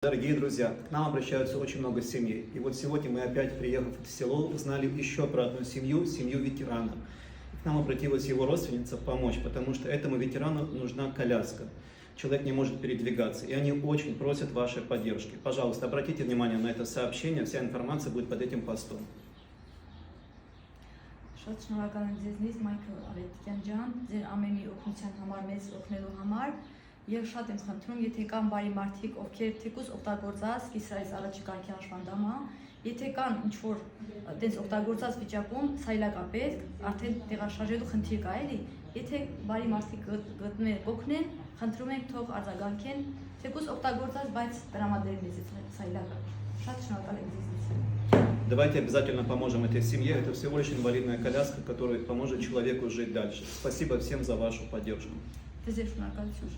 Дорогие друзья, к нам обращаются очень много семей. И вот сегодня мы опять, приехав в село, узнали еще про одну семью, семью ветерана. К нам обратилась его родственница помочь, потому что этому ветерану нужна коляска. Человек не может передвигаться, и они очень просят вашей поддержки. Пожалуйста, обратите внимание на это сообщение, вся информация будет под этим постом. Շատ շնորհակալ եմ ձեզնից Մայքլ Ավետիկյան ջան, ձեր ամեն մի օգնության համար, մեզ օգնելու համար, եւ շատ եմ խնդրում, եթե կան բարի մարդիկ, ովքեր թեկուզ օգտագործած կիսրայից առաջիկայքի հաշվանդամը, եթե կան ինչ-որ տենց օգտագործած վիճակում սայլակա պետք, արդեն տեղաշարժելու խնդիր կա էլի, եթե բարի մարդիկ գտնեն, օգնեն, խնդրում ենք թող արձագանքեն, թեկուզ օգտագործած, բայց տրամադրեն մեզ սայլակը։ Շատ շնորհակալ եմ ձեզնից։ Давайте обязательно поможем этой семье. Это всего лишь инвалидная коляска, которая поможет человеку жить дальше. Спасибо всем за вашу поддержку. Ձեզ շնորհակալություն։